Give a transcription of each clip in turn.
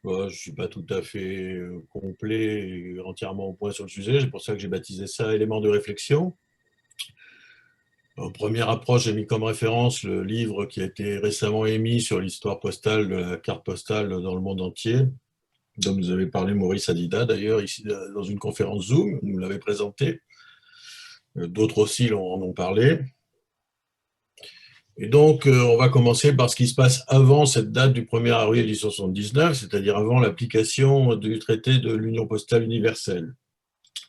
Je ne suis pas tout à fait complet et entièrement au point sur le sujet. C'est pour ça que j'ai baptisé ça élément de réflexion. En première approche, j'ai mis comme référence le livre qui a été récemment émis sur l'histoire postale de la carte postale dans le monde entier, dont vous avez parlé Maurice Hadida, d'ailleurs, ici dans une conférence Zoom, vous l'avez présenté. D'autres aussi en ont parlé. Et donc, on va commencer par ce qui se passe avant cette date du 1er avril 1879, c'est-à-dire avant l'application du traité de l'Union postale universelle.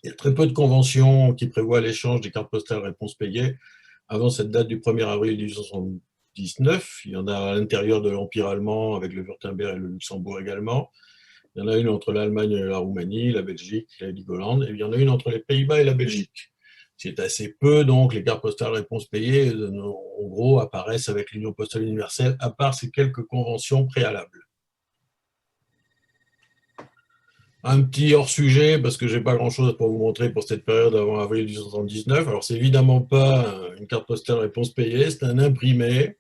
Il y a très peu de conventions qui prévoient l'échange des cartes postales réponses payées avant cette date du 1er avril 1879. Il y en a à l'intérieur de l'Empire allemand avec le Wurtemberg et le Luxembourg également. Il y en a une entre l'Allemagne et la Roumanie, la Belgique, la Heligoland, et il y en a une entre les Pays-Bas et la Belgique. C'est assez peu, donc les cartes postales réponses payées, en gros, apparaissent avec l'Union postale universelle, à part ces quelques conventions préalables. Un petit hors-sujet, parce que je n'ai pas grand-chose pour vous montrer pour cette période avant avril 1879. Alors, c'est évidemment pas une carte postale réponse payée, c'est un imprimé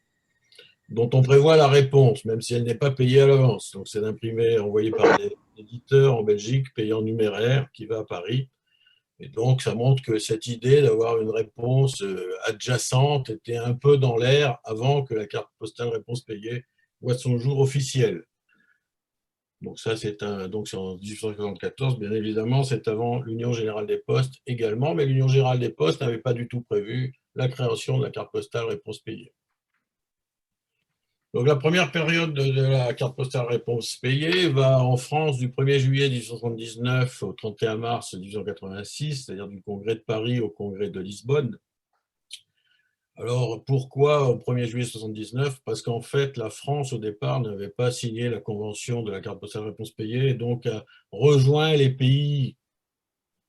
dont on prévoit la réponse, même si elle n'est pas payée à l'avance. Donc, c'est un imprimé envoyé par des éditeurs en Belgique, payé en numéraire, qui va à Paris. Et donc, ça montre que cette idée d'avoir une réponse adjacente était un peu dans l'air avant que la carte postale réponse payée voie son jour officiel. Donc ça, c'est en 1874, bien évidemment, c'est avant l'Union générale des postes également, mais l'Union générale des postes n'avait pas du tout prévu la création de la carte postale réponse payée. Donc la première période de la carte postale réponse payée va en France du 1er juillet 1879 au 31 mars 1886, c'est-à-dire du congrès de Paris au congrès de Lisbonne. Alors pourquoi au 1er juillet 1979? Parce qu'en fait, la France au départ n'avait pas signé la convention de la carte postale réponse payée, et donc a rejoint les pays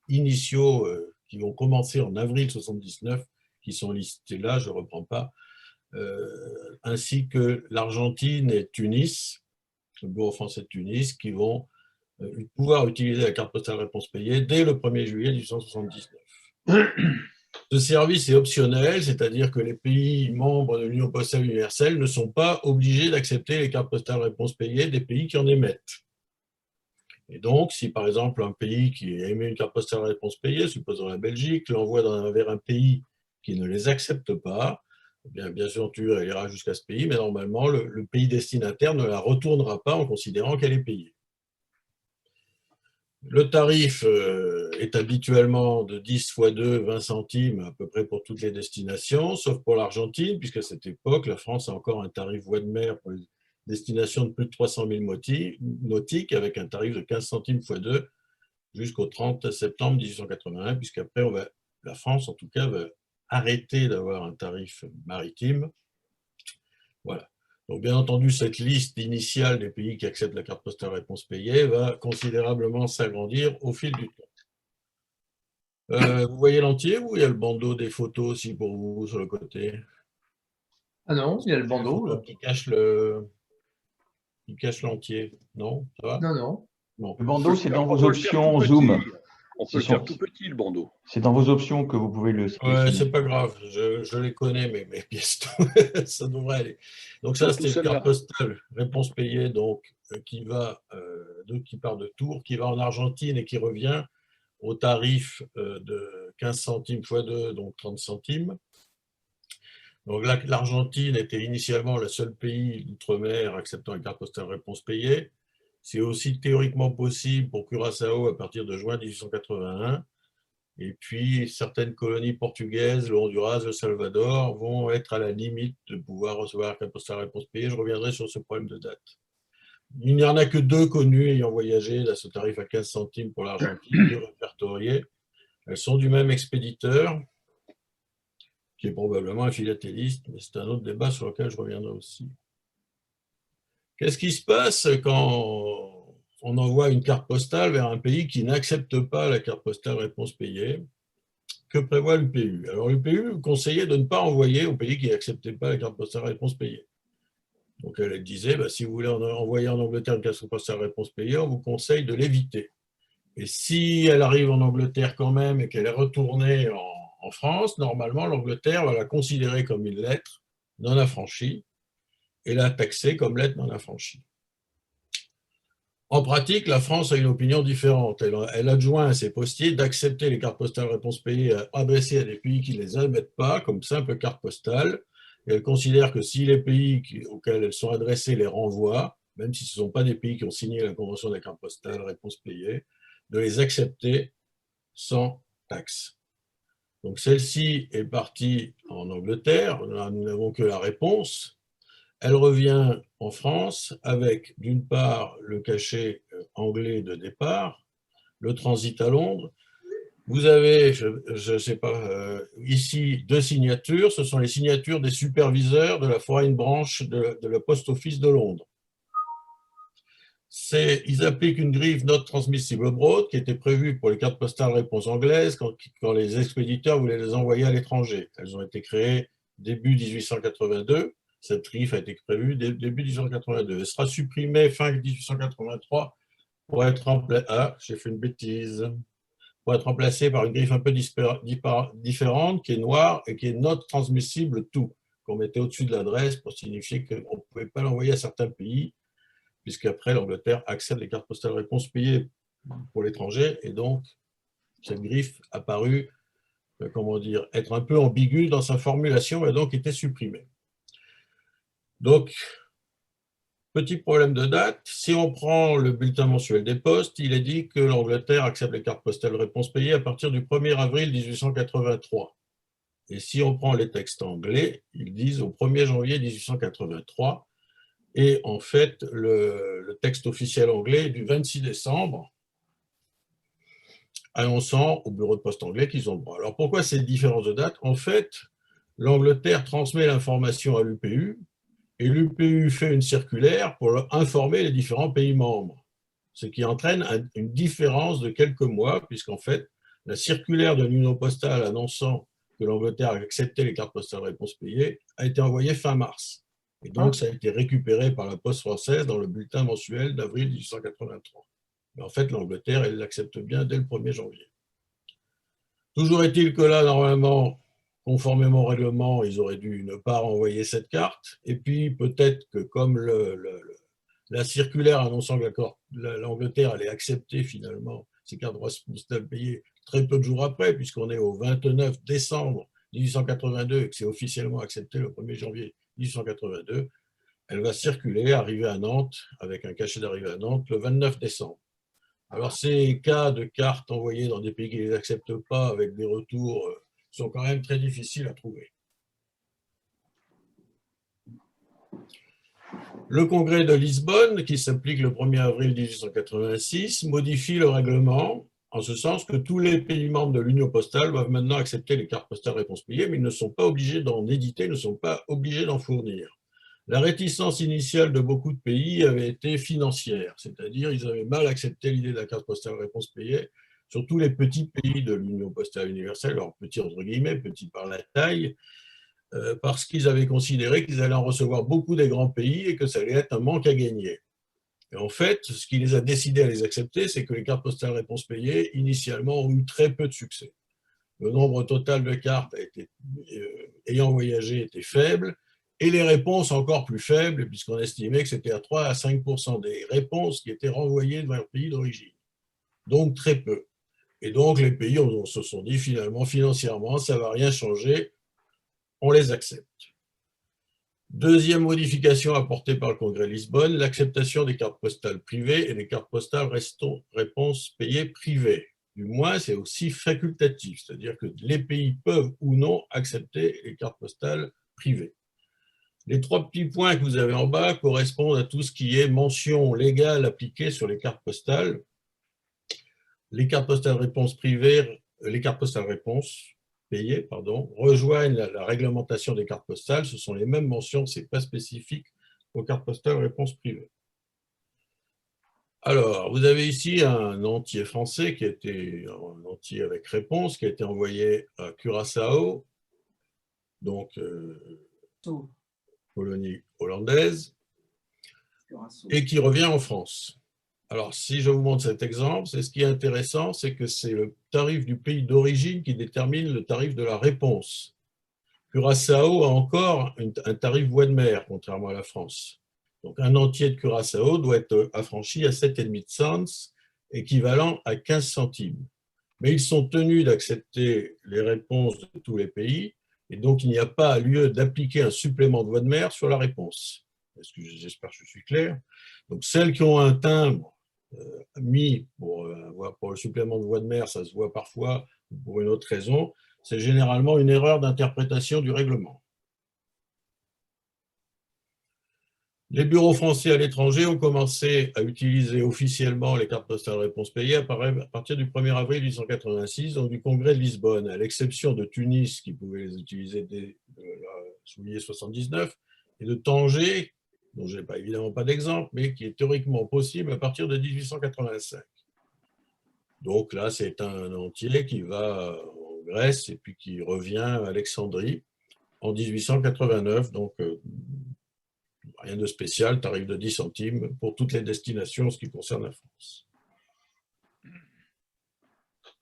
initiaux qui ont commencé en avril 1979, qui sont listés là, je ne reprends pas, ainsi que l'Argentine et Tunis, le bureau français de Tunis, qui vont pouvoir utiliser la carte postale réponse payée dès le 1er juillet 1879. Ce service est optionnel, c'est-à-dire que les pays membres de l'Union postale universelle ne sont pas obligés d'accepter les cartes postales réponse payées des pays qui en émettent. Et donc, si par exemple un pays qui émet une carte postale réponse payée, supposons la Belgique, l'envoie vers un pays qui ne les accepte pas, bien sûr, elle ira jusqu'à ce pays, mais normalement, le pays destinataire ne la retournera pas en considérant qu'elle est payée. Le tarif est habituellement de 10 fois 2, 20 centimes à peu près pour toutes les destinations, sauf pour l'Argentine, puisqu'à cette époque, la France a encore un tarif voie de mer pour les destinations de plus de 300 000 nautiques, avec un tarif de 15 centimes fois 2 jusqu'au 30 septembre 1881, puisqu'après, la France, en tout cas, va arrêter d'avoir un tarif maritime. Voilà. Donc, bien entendu, cette liste initiale des pays qui acceptent la carte postale réponse payée va considérablement s'agrandir au fil du temps. Vous voyez l'entier ou il y a le bandeau des photos aussi pour vous sur le côté? Ah non, il y a le bandeau là. Qui cache l'entier. Non, ça va? Non, non. Bon. Le bandeau, c'est dans On vos peut le faire tout options petit. Zoom. On peut le faire tout petit, le bandeau. C'est dans vos options que vous pouvez le Ouais, sélectionner. c'est pas grave, je les connais, mes pièces, ça devrait aller. Donc ça, Surtout c'était une carte celle-là. postale, réponse payée, donc qui part de Tours, qui va en Argentine et qui revient au tarif de 15 centimes fois 2, donc 30 centimes. Donc là, l'Argentine était initialement le seul pays d'outre-mer acceptant une carte postale réponse payée. C'est aussi théoriquement possible pour Curaçao à partir de juin 1881. Et puis, certaines colonies portugaises, le Honduras, le Salvador, vont être à la limite de pouvoir recevoir la carte postale réponse payée. Je reviendrai sur ce problème de date. Il n'y en a que 2 connus ayant voyagé à ce tarif à 15 centimes pour l'Argentine, 2 répertoriées. Elles sont du même expéditeur, qui est probablement un philatéliste, mais c'est un autre débat sur lequel je reviendrai aussi. Qu'est-ce qui se passe quand on envoie une carte postale vers un pays qui n'accepte pas la carte postale réponse payée? Que prévoit l'UPU? Alors l'UPU conseillait de ne pas envoyer au pays qui n'acceptait pas la carte postale réponse payée. Donc elle disait, si vous voulez envoyer en Angleterre une carte postale réponse payée, on vous conseille de l'éviter. Et si elle arrive en Angleterre quand même et qu'elle est retournée en France, normalement l'Angleterre va la considérer comme une lettre non affranchie et la taxer comme lettre non affranchie. En pratique, la France a une opinion différente. Elle adjoint à ses postiers d'accepter les cartes postales réponses payées adressées à des pays qui ne les admettent pas comme simples cartes postales. Et elle considère que si les pays auxquels elles sont adressées les renvoient, même si ce ne sont pas des pays qui ont signé la Convention des cartes postales réponses payées, de les accepter sans taxe. Donc celle-ci est partie en Angleterre, nous n'avons que la réponse. Elle revient en France avec, d'une part, le cachet anglais de départ, le transit à Londres. Vous avez, je ne sais pas, ici deux signatures. Ce sont les signatures des superviseurs de la Foreign Branch de la Post Office de Londres. Ils appliquent une grille not transmissible abroad qui était prévue pour les cartes postales réponse anglaises quand les expéditeurs voulaient les envoyer à l'étranger. Elles ont été créées début 1882. Cette griffe a été prévue début 1882. Elle sera supprimée fin 1883 pour être remplacée. Ah, j'ai fait une bêtise. Pour être remplacée par une griffe un peu différente qui est noire et qui est not transmissible to, qu'on mettait au-dessus de l'adresse pour signifier qu'on ne pouvait pas l'envoyer à certains pays, puisqu'après l'Angleterre accepte les cartes postales réponses payées pour l'étranger, et donc cette griffe a paru, comment dire, être un peu ambiguë dans sa formulation et donc été supprimée. Donc, petit problème de date, si on prend le bulletin mensuel des postes, il est dit que l'Angleterre accepte les cartes postales réponses payées à partir du 1er avril 1883. Et si on prend les textes anglais, ils disent au 1er janvier 1883. Et en fait, le texte officiel anglais est du 26 décembre, annonçant au bureau de poste anglais qu'ils ont le droit. Alors pourquoi cette différence de date? En fait, l'Angleterre transmet l'information à l'UPU, et l'UPU fait une circulaire pour informer les différents pays membres, ce qui entraîne une différence de quelques mois, puisqu'en fait, la circulaire de l'Union postale annonçant que l'Angleterre acceptait les cartes postales réponses payées a été envoyée fin mars. Et donc, ça a été récupéré par la Poste française dans le bulletin mensuel d'avril 1883. Mais en fait, l'Angleterre, elle l'accepte bien dès le 1er janvier. Toujours est-il que là, normalement, conformément au règlement, ils auraient dû ne pas renvoyer cette carte. Et puis, peut-être que comme la circulaire annonçant que l'Angleterre allait accepter finalement ces cartes postales payées très peu de jours après, puisqu'on est au 29 décembre 1882 et que c'est officiellement accepté le 1er janvier 1882, elle va circuler, arriver à Nantes, avec un cachet d'arrivée à Nantes, le 29 décembre. Alors, ces cas de cartes envoyées dans des pays qui ne les acceptent pas avec des retours sont quand même très difficiles à trouver. Le Congrès de Lisbonne, qui s'applique le 1er avril 1886, modifie le règlement en ce sens que tous les pays membres de l'Union postale doivent maintenant accepter les cartes postales réponses payées, mais ils ne sont pas obligés d'en éditer, ne sont pas obligés d'en fournir. La réticence initiale de beaucoup de pays avait été financière, c'est-à-dire ils avaient mal accepté l'idée de la carte postale réponse payée, surtout les petits pays de l'Union postale universelle, alors petits entre guillemets, petits par la taille, parce qu'ils avaient considéré qu'ils allaient en recevoir beaucoup des grands pays et que ça allait être un manque à gagner. Et en fait, ce qui les a décidés à les accepter, c'est que les cartes postales réponses payées, initialement, ont eu très peu de succès. Le nombre total de cartes ayant voyagé était faible, et les réponses encore plus faibles, puisqu'on estimait que c'était à 3 à 5% des réponses qui étaient renvoyées vers leur pays d'origine. Donc très peu. Et donc les pays se sont dit finalement, financièrement, ça ne va rien changer, on les accepte. Deuxième modification apportée par le Congrès de Lisbonne, l'acceptation des cartes postales privées et des cartes postales réponses payées privées. Du moins, c'est aussi facultatif, c'est-à-dire que les pays peuvent ou non accepter les cartes postales privées. Les trois petits points que vous avez en bas correspondent à tout ce qui est mention légale appliquée sur les cartes postales. Les cartes postales réponses privées, les cartes postales réponses payées, pardon, rejoignent la réglementation des cartes postales. Ce sont les mêmes mentions, ce n'est pas spécifique aux cartes postales réponses privées. Alors, vous avez ici un entier français qui a été un entier avec réponse, qui a été envoyé à Curaçao, donc colonie hollandaise, et qui revient en France. Alors, si je vous montre cet exemple, c'est ce qui est intéressant, c'est que c'est le tarif du pays d'origine qui détermine le tarif de la réponse. Curaçao a encore un tarif voie de mer, contrairement à la France. Donc un entier de Curaçao doit être affranchi à 7,5 cents, équivalent à 15 centimes. Mais ils sont tenus d'accepter les réponses de tous les pays, et donc il n'y a pas lieu d'appliquer un supplément de voie de mer sur la réponse. J'espère que je suis clair. Donc celles qui ont un timbre mis pour le supplément de voie de mer, ça se voit parfois pour une autre raison, c'est généralement une erreur d'interprétation du règlement. Les bureaux français à l'étranger ont commencé à utiliser officiellement les cartes postales réponse payée à partir du 1er avril 1886, donc du congrès de Lisbonne, à l'exception de Tunis, qui pouvait les utiliser dès juillet 79, et de Tanger, dont je n'ai évidemment pas d'exemple, mais qui est théoriquement possible à partir de 1885. Donc là, c'est un entier qui va en Grèce et puis qui revient à Alexandrie en 1889, donc rien de spécial, tarif de 10 centimes pour toutes les destinations en ce qui concerne la France.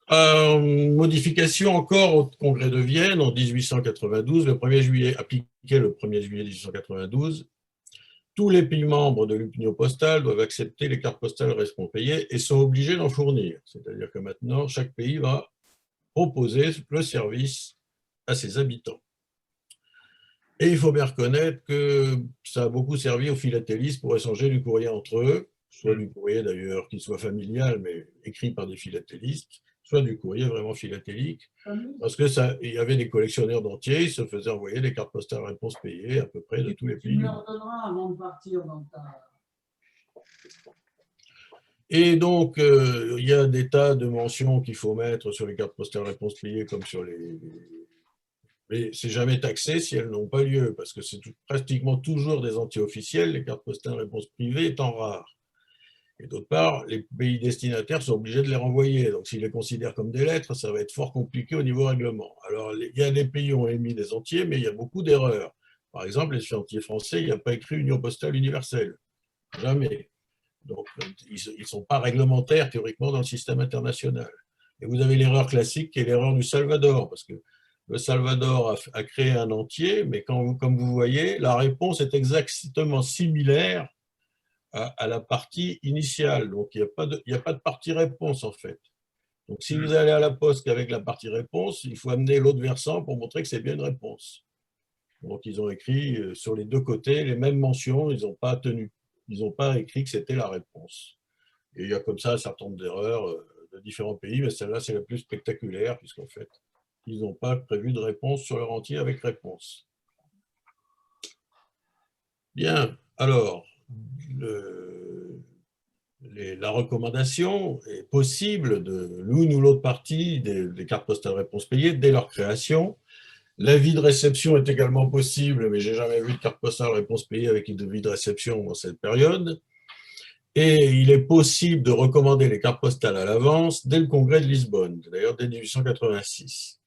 Modification encore au congrès de Vienne en 1892, appliqué le 1er juillet 1892, tous les pays membres de l'Union postale doivent accepter les cartes postales réponse payées et sont obligés d'en fournir. C'est-à-dire que maintenant, chaque pays va proposer le service à ses habitants. Et il faut bien reconnaître que ça a beaucoup servi aux philatélistes pour échanger du courrier entre eux, soit du courrier d'ailleurs qui soit familial, mais écrit par des philatélistes, soit du courrier vraiment philatélique, parce que il y avait des collectionneurs d'entiers, ils se faisaient envoyer des cartes postales réponse payées à peu près de tous les pays. Tu me le redonneras avant de partir dans ta... Et donc, il y a des tas de mentions qu'il faut mettre sur les cartes postales réponse payées comme sur les... Mais c'est jamais taxé si elles n'ont pas lieu, parce que c'est pratiquement toujours des entiers officiels, les cartes postales réponse privées étant rares. Et d'autre part, les pays destinataires sont obligés de les renvoyer. Donc, s'ils les considèrent comme des lettres, ça va être fort compliqué au niveau règlement. Alors, il y a des pays qui ont émis des entiers, mais il y a beaucoup d'erreurs. Par exemple, les entiers français, il n'y a pas écrit Union postale universelle. Jamais. Donc, ils ne sont pas réglementaires théoriquement dans le système international. Et vous avez l'erreur classique qui est l'erreur du Salvador, parce que le Salvador a créé un entier, mais comme vous voyez, la réponse est exactement similaire à la partie initiale. Donc, il n'y a pas de partie réponse, en fait. Donc, si vous allez à la poste qu'avec la partie réponse, il faut amener l'autre versant pour montrer que c'est bien une réponse. Donc, ils ont écrit sur les deux côtés les mêmes mentions, ils n'ont pas tenu. Ils n'ont pas écrit que c'était la réponse. Et il y a comme ça un certain nombre d'erreurs de différents pays, mais celle-là, c'est la plus spectaculaire, puisqu'en fait, ils n'ont pas prévu de réponse sur leur entier avec réponse. Bien, alors, la recommandation est possible de l'une ou l'autre partie des cartes postales réponse payées dès leur création. L'avis de réception est également possible, mais je n'ai jamais vu de carte postale réponse payée avec une avis de réception dans cette période. Et il est possible de recommander les cartes postales à l'avance dès le congrès de Lisbonne, d'ailleurs dès 1886.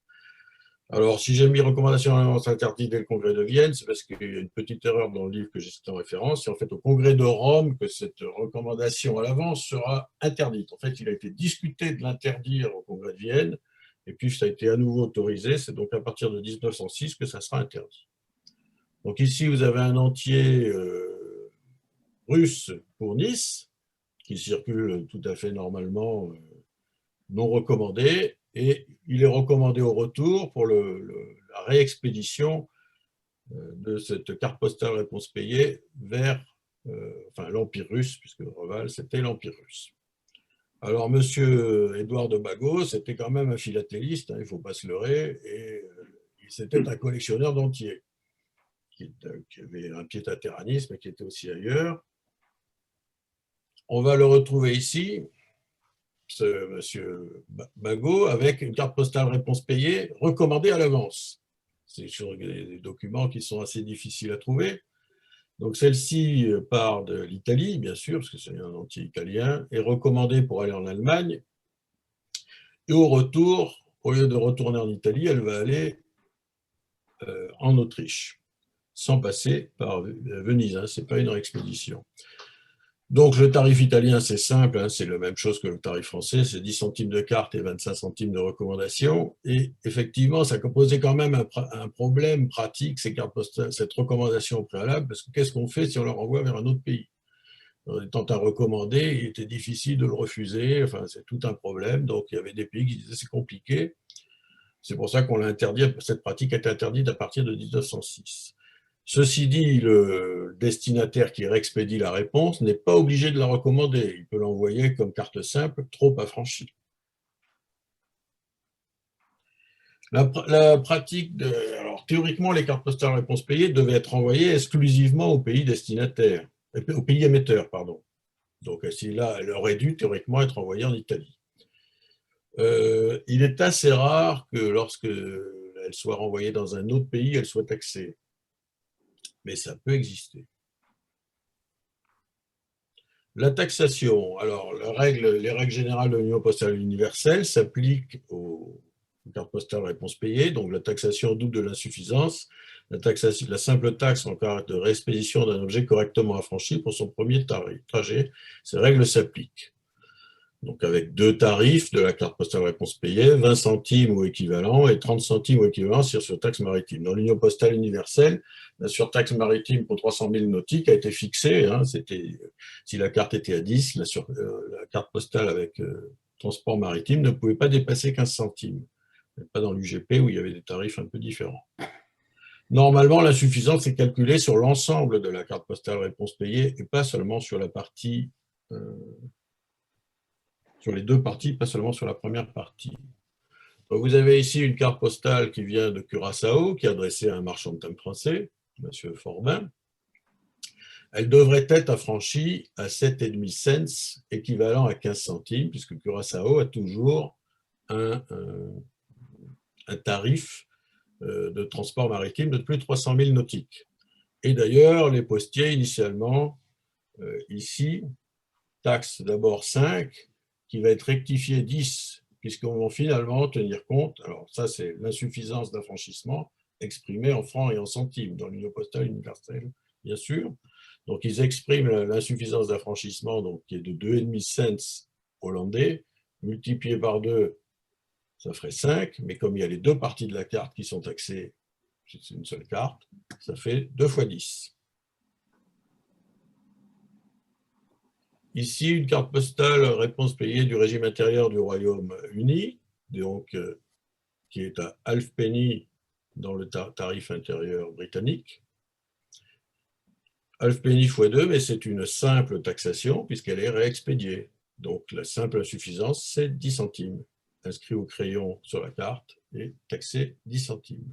Alors, si j'ai mis recommandation à l'avance interdite dès le congrès de Vienne, c'est parce qu'il y a une petite erreur dans le livre que j'ai cité en référence. C'est en fait au congrès de Rome que cette recommandation à l'avance sera interdite. En fait, il a été discuté de l'interdire au congrès de Vienne, et puis ça a été à nouveau autorisé. C'est donc à partir de 1906 que ça sera interdit. Donc ici, vous avez un entier russe pour Nice, qui circule tout à fait normalement, non recommandé, et il est recommandé au retour pour la réexpédition de cette carte postale réponse payée vers l'Empire russe, puisque Reval, c'était l'Empire russe. Alors, monsieur Édouard de Bagot, c'était quand même un philatéliste, hein, il ne faut pas se leurrer, et c'était un collectionneur d'entiers, qui avait un pied-à-terranisme et qui était aussi ailleurs. On va le retrouver ici, ce monsieur Bagot, avec une carte postale réponse payée recommandée à l'avance. C'est sur des documents qui sont assez difficiles à trouver. Donc celle-ci part de l'Italie, bien sûr, parce que c'est un entier italien, est recommandée pour aller en Allemagne. Et au retour, au lieu de retourner en Italie, elle va aller en Autriche, sans passer par Venise, hein, ce n'est pas une expédition. Donc, le tarif italien, c'est simple, hein, c'est la même chose que le tarif français, c'est 10 centimes de carte et 25 centimes de recommandation. Et effectivement, ça posait quand même un problème pratique, ces cartes postales, cette recommandation préalable, parce que qu'est-ce qu'on fait si on leur envoie vers un autre pays? Étant un recommandé, il était difficile de le refuser, enfin, c'est tout un problème. Donc, il y avait des pays qui disaient c'est compliqué. C'est pour ça qu'on l'a interdit, cette pratique a été interdite à partir de 1906. Ceci dit, le destinataire qui réexpédie la réponse n'est pas obligé de la recommander. Il peut l'envoyer comme carte simple, trop affranchie. La pratique de... Alors, théoriquement, les cartes postales réponse payée devaient être envoyées exclusivement au pays destinataire, au pays émetteur, pardon. Donc, là, elle aurait dû théoriquement être envoyée en Italie. Il est assez rare que lorsqu'elle soit renvoyée dans un autre pays, elle soit taxée. Mais ça peut exister. La taxation, alors les règles générales de l'Union postale universelle s'appliquent aux cartes postales réponse payée, donc la taxation double de l'insuffisance, la simple taxe en cas de réexpédition d'un objet correctement affranchi pour son premier trajet, ces règles s'appliquent. Donc avec deux tarifs de la carte postale réponse payée, 20 centimes ou équivalent et 30 centimes ou équivalent sur surtaxe maritime. Dans l'Union postale universelle, la surtaxe maritime pour 300 000 nautiques a été fixée. Hein, si la carte était à 10, la carte postale avec transport maritime ne pouvait pas dépasser 15 centimes. Pas dans l'UGP où il y avait des tarifs un peu différents. Normalement, l'insuffisance est calculée sur l'ensemble de la carte postale réponse payée et pas seulement sur la partie... sur les deux parties, pas seulement sur la première partie. Donc, vous avez ici une carte postale qui vient de Curaçao, qui est adressée à un marchand de thym français, M. Forbin. Elle devrait être affranchie à 7,5 cents, équivalent à 15 centimes, puisque Curaçao a toujours un tarif de transport maritime de plus de 300 000 nautiques. Et d'ailleurs, les postiers, initialement, ici, taxent d'abord 5, qui va être rectifié 10, puisqu'on va finalement tenir compte, alors ça c'est l'insuffisance d'affranchissement exprimée en francs et en centimes dans l'Union postale universelle, bien sûr. Donc ils expriment l'insuffisance d'affranchissement qui est de 2,5 cents hollandais, multiplié par 2, ça ferait 5, mais comme il y a les deux parties de la carte qui sont taxées, c'est une seule carte, ça fait 2 fois 10. Ici, une carte postale réponse payée du régime intérieur du Royaume-Uni, donc qui est à halfpenny dans le tarif intérieur britannique. Halfpenny x 2, mais c'est une simple taxation puisqu'elle est réexpédiée. Donc la simple insuffisance, c'est 10 centimes. Inscrit au crayon sur la carte et taxé 10 centimes.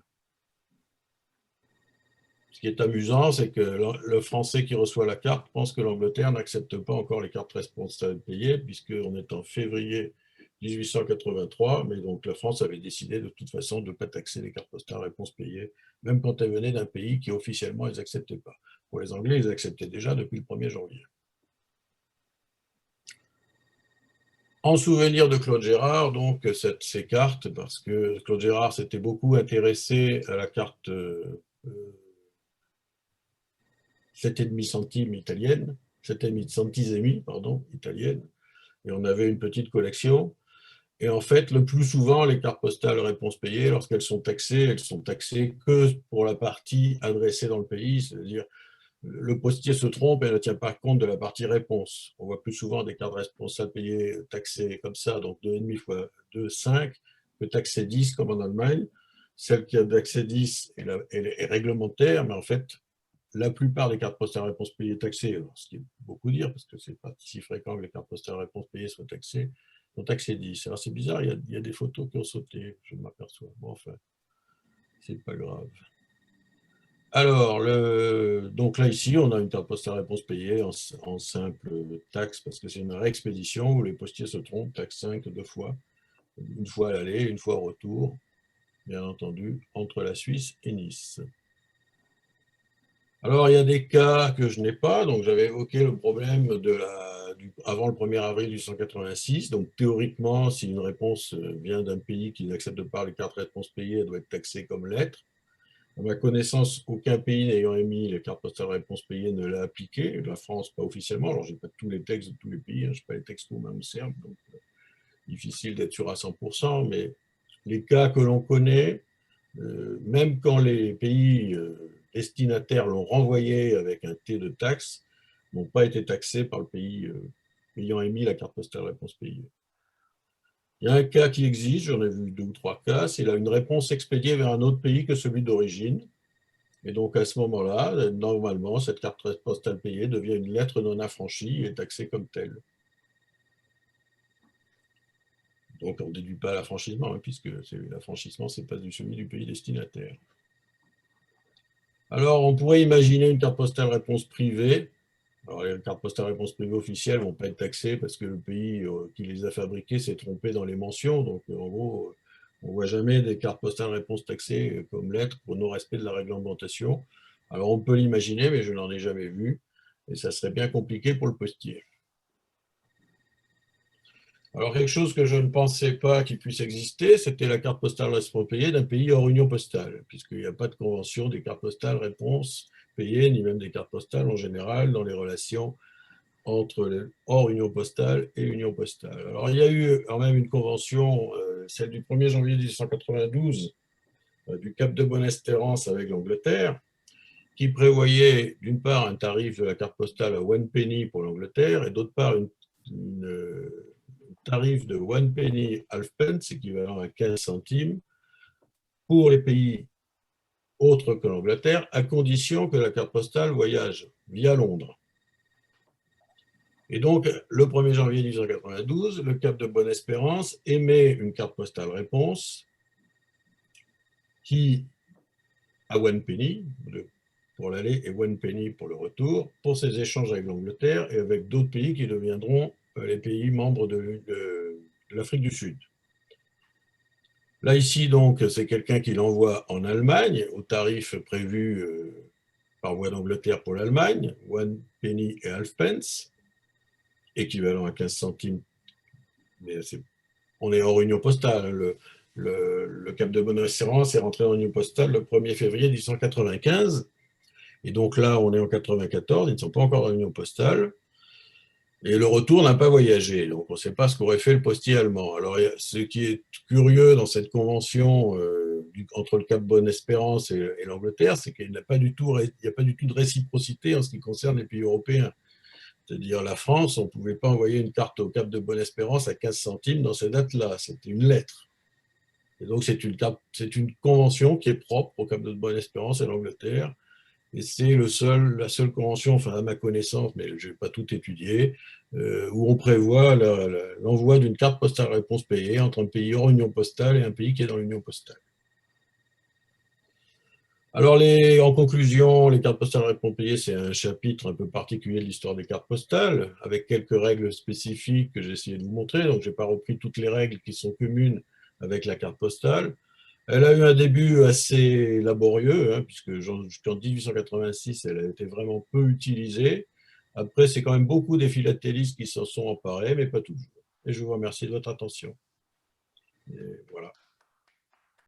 Ce qui est amusant, c'est que le Français qui reçoit la carte pense que l'Angleterre n'accepte pas encore les cartes responsables payées, puisqu'on est en février 1883, mais donc la France avait décidé de toute façon de ne pas taxer les cartes postales réponse payées, même quand elles venaient d'un pays qui officiellement ne les acceptait pas. Pour les Anglais, ils acceptaient déjà depuis le 1er janvier. En souvenir de Claude Gérard, donc, ces cartes, parce que Claude Gérard s'était beaucoup intéressé à la carte 7,5 centimes italienne, 7,5 centesimi, pardon, italienne, et on avait une petite collection. Et en fait, le plus souvent, les cartes postales réponse payées, lorsqu'elles sont taxées que pour la partie adressée dans le pays, c'est-à-dire le postier se trompe et ne tient pas compte de la partie réponse. On voit plus souvent des cartes responsables payées taxées comme ça, donc 2,5 fois 2, 5, que taxées 10 comme en Allemagne. Celle qui a taxé 10 elle est réglementaire, mais en fait, la plupart des cartes postales réponse payées taxées, ce qui est beaucoup dire, parce que ce n'est pas si fréquent que les cartes postales réponse payées soient taxées, sont taxées 10. Alors c'est bizarre, il y a des photos qui ont sauté, je m'aperçois. Bon, enfin, c'est pas grave. Alors, donc là, ici, on a une carte postale réponse payée en simple taxe, parce que c'est une réexpédition où les postiers se trompent, taxe 5 2 fois, une fois à l'aller, une fois au retour, bien entendu, entre la Suisse et Nice. Alors, il y a des cas que je n'ai pas, donc j'avais évoqué le problème avant le 1er avril 1886, donc théoriquement, si une réponse vient d'un pays qui n'accepte pas les cartes réponses payées, elle doit être taxée comme lettre. À ma connaissance, aucun pays n'ayant émis les cartes postales réponse payées ne l'a appliqué. La France, pas officiellement. Alors, je n'ai pas tous les textes de tous les pays, je n'ai pas les textes roumains ou serbes, donc difficile d'être sûr à 100%, mais les cas que l'on connaît, même quand les pays destinataires l'ont renvoyé avec un T de taxe, n'ont pas été taxés par le pays ayant émis la carte postale réponse payée. Il y a un cas qui existe, j'en ai vu 2 ou 3 cas, c'est une réponse expédiée vers un autre pays que celui d'origine. Et donc à ce moment-là, normalement, cette carte postale payée devient une lettre non affranchie et est taxée comme telle. Donc on ne déduit pas l'affranchissement, puisque l'affranchissement, c'est pas celui du pays destinataire. Alors on pourrait imaginer une carte postale réponse privée. Alors les cartes postales réponse privée officielles ne vont pas être taxées parce que le pays qui les a fabriquées s'est trompé dans les mentions. Donc en gros, on ne voit jamais des cartes postales réponse taxées comme lettres pour non-respect de la réglementation. Alors on peut l'imaginer, mais je n'en ai jamais vu. Et ça serait bien compliqué pour le postier. Alors, quelque chose que je ne pensais pas qu'il puisse exister, c'était la carte postale réponse payée d'un pays hors Union postale, puisqu'il n'y a pas de convention des cartes postales réponse payées, ni même des cartes postales en général, dans les relations entre hors Union postale et Union postale. Alors, il y a eu quand même une convention, celle du 1er janvier 1892, du Cap de Bonne-Espérance avec l'Angleterre, qui prévoyait d'une part un tarif de la carte postale à 1 penny pour l'Angleterre et d'autre part une tarif de 1 penny halfpence, équivalent à 15 centimes, pour les pays autres que l'Angleterre, à condition que la carte postale voyage via Londres. Et donc, le 1er janvier 1892, le Cap de Bonne-Espérance émet une carte postale réponse qui, à 1 penny pour l'aller et 1 penny pour le retour, pour ses échanges avec l'Angleterre et avec d'autres pays qui deviendront les pays membres de l'Afrique du Sud. Là, ici, donc, c'est quelqu'un qui l'envoie en Allemagne au tarif prévu par voie d'Angleterre pour l'Allemagne, 1 penny et halfpence, équivalent à 15 centimes. Mais on est hors Union postale. Le Cap de Bonne-Espérance est rentré en Union postale le 1er février 1895. Et donc là, on est en 94, ils ne sont pas encore dans l'Union postale. Et le retour n'a pas voyagé, donc on ne sait pas ce qu'aurait fait le postier allemand. Alors, ce qui est curieux dans cette convention entre le Cap Bonne-Espérance et l'Angleterre, c'est qu'il n'y a pas du tout de réciprocité en ce qui concerne les pays européens. C'est-à-dire la France, on ne pouvait pas envoyer une carte au Cap de Bonne-Espérance à 15 centimes dans ces dates-là, c'était une lettre. Et donc c'est une convention qui est propre au Cap de Bonne-Espérance et l'Angleterre. Et c'est la seule convention, enfin à ma connaissance, mais je n'ai pas tout étudié, où on prévoit l'envoi d'une carte postale réponse payée entre un pays hors Union postale et un pays qui est dans l'Union postale. Alors, en conclusion, les cartes postales réponse payées, c'est un chapitre un peu particulier de l'histoire des cartes postales, avec quelques règles spécifiques que j'ai essayé de vous montrer. Donc, je n'ai pas repris toutes les règles qui sont communes avec la carte postale. Elle a eu un début assez laborieux, puisque jusqu'en 1886, elle a été vraiment peu utilisée. Après, c'est quand même beaucoup des philatélistes qui s'en sont emparés, mais pas toujours. Et je vous remercie de votre attention. Et voilà.